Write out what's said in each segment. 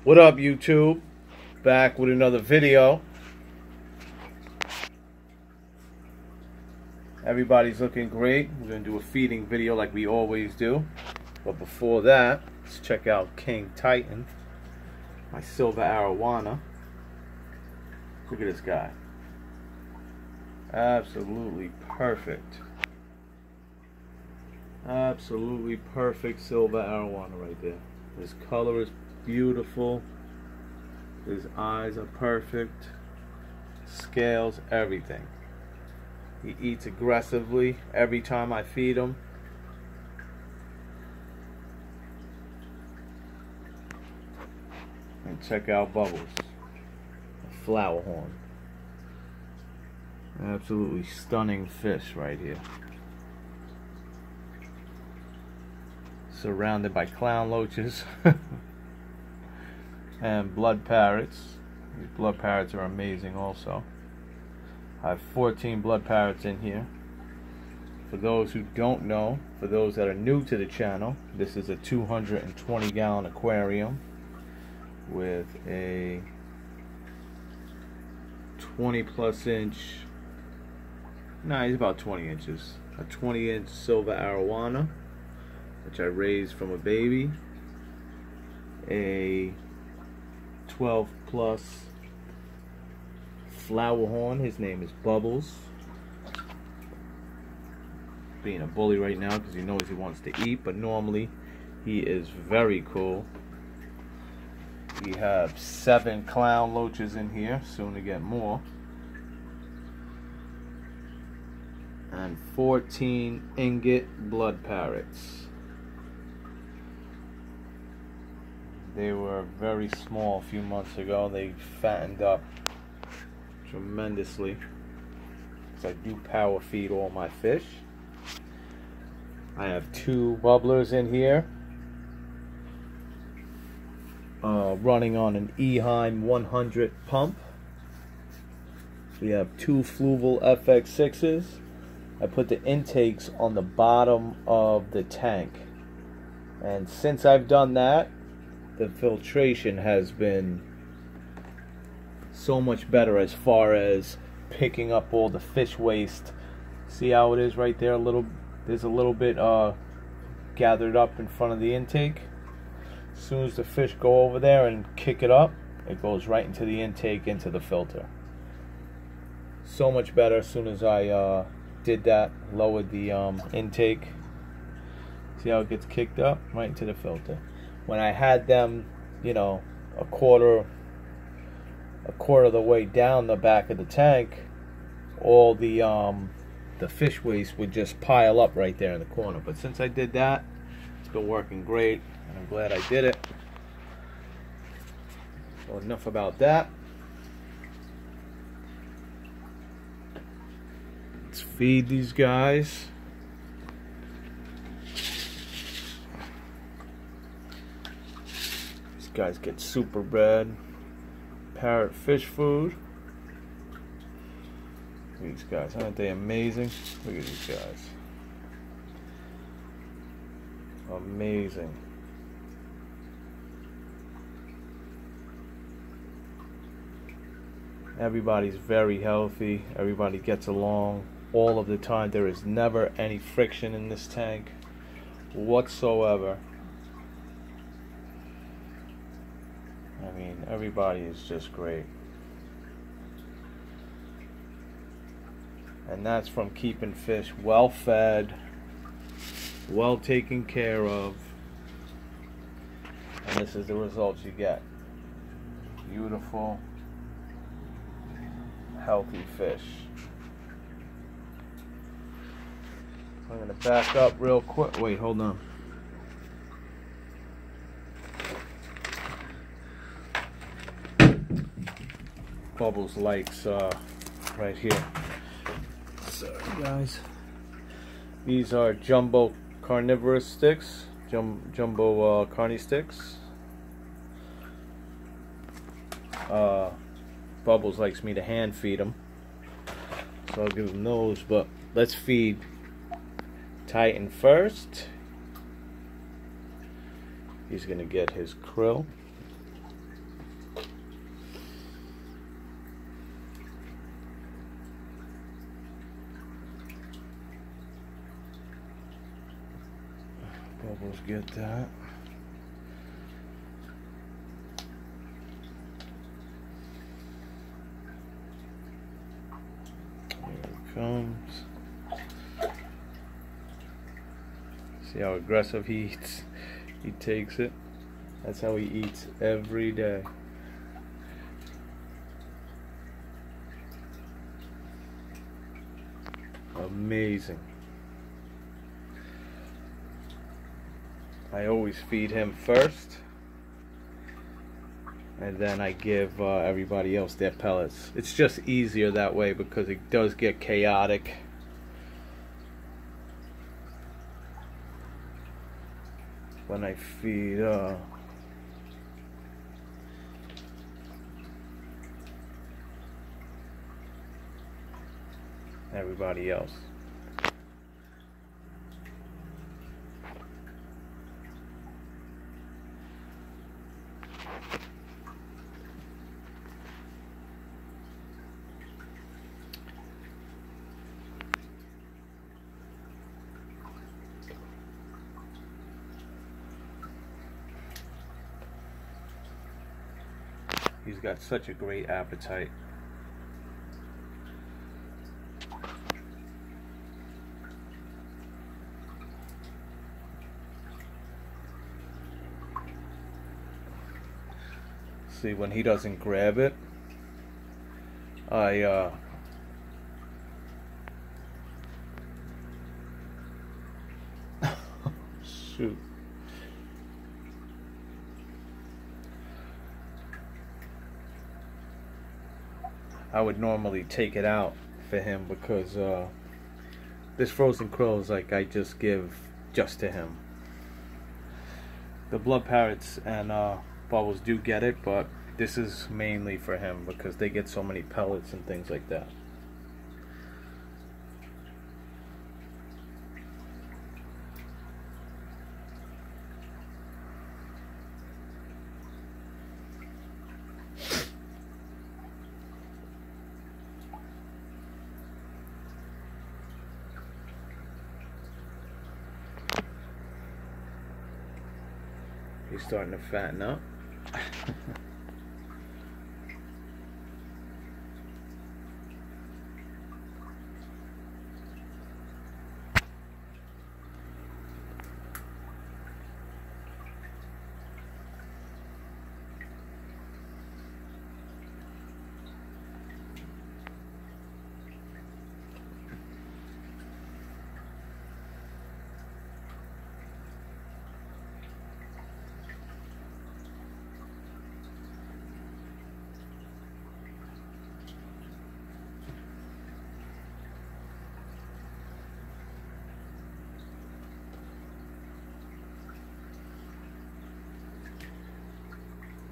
What up, YouTube? Back with another video. Everybody's looking great. We're going to do a feeding video like we always do. But before that, let's check out King Titan, my silver arowana. Look at this guy. Absolutely perfect. Absolutely perfect silver arowana right there. His color is beautiful. His eyes are perfect. Scales, everything. He eats aggressively every time I feed him. And check out Bubbles, a flower horn. Absolutely stunning fish right here. Surrounded by clown loaches and blood parrots. These blood parrots are amazing also. I have 14 blood parrots in here. For those who don't know, for those that are new to the channel, this is a 220 gallon aquarium with a 20 plus inch, he's about 20 inches, a 20 inch silver arowana, which I raised from a baby, a 12 plus flower horn. His name is Bubbles. Being a bully right now because he knows he wants to eat, but normally he is very cool. We have 7 clown loaches in here, soon to get more, and 14 ingot blood parrots. They were very small a few months ago. They fattened up tremendously because I do power feed all my fish. I have 2 bubblers in here running on an Eheim 100 pump. We have 2 Fluval FX6s. I put the intakes on the bottom of the tank, and since I've done that, the filtration has been so much better as far as picking up all the fish waste. See how it is right there? There's a little bit gathered up in front of the intake. As soon as the fish go over there and kick it up, it goes right into the intake, into the filter. So much better. As soon as I did that, lowered the intake. See how it gets kicked up? Right into the filter. When I had them, you know, a quarter of the way down the back of the tank, all the fish waste would just pile up right there in the corner. But since I did that, it's been working great, and I'm glad I did it. So enough about that. Let's feed these guys. These guys get super bred parrot fish food. These guys, aren't they amazing? Look at these guys. Amazing. Everybody's very healthy. Everybody gets along all of the time. There is never any friction in this tank whatsoever. I mean, everybody is just great. And that's from keeping fish well fed, well taken care of. And this is the results you get. Beautiful, healthy fish. I'm going to back up real quick. Wait, hold on. Bubbles likes right here. Sorry guys. These are jumbo carnivorous sticks, jumbo carny sticks. Bubbles likes me to hand feed them, so I'll give him those. But let's feed Titan first. He's gonna get his krill. get that. Here it comes. See how aggressive he eats? He takes it. That's how he eats every day. Amazing. I always feed him first, and then I give everybody else their pellets. It's just easier that way because it does get chaotic. When I feed everybody else. He's got such a great appetite. See, when he doesn't grab it, shoot. I would normally take it out for him because this frozen krill is like I just give just to him. The blood parrots and bubbles do get it, but this is mainly for him because they get so many pellets and things like that. He's starting to fatten up.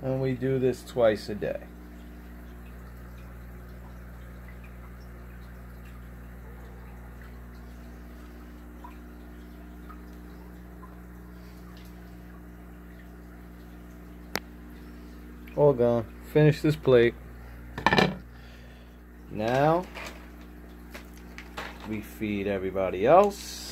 And we do this twice a day. All gone. Finish this plate. Now we feed everybody else.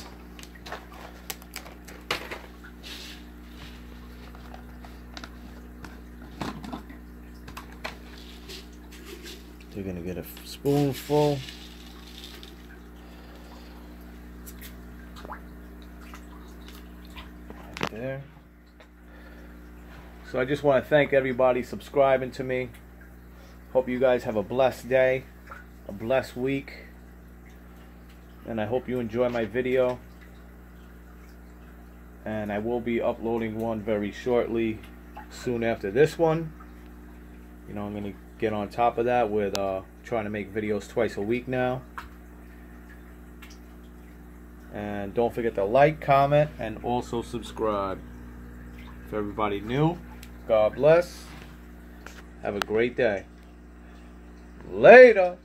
You're gonna get a spoonful. Right there. So I just want to thank everybody subscribing to me. Hope you guys have a blessed day, a blessed week, and I hope you enjoy my video. And I will be uploading one very shortly, soon after this one. You know, I'm gonna get on top of that with trying to make videos twice a week now. And don't forget to like, comment, and also subscribe. For everybody new, God bless. Have a great day. Later.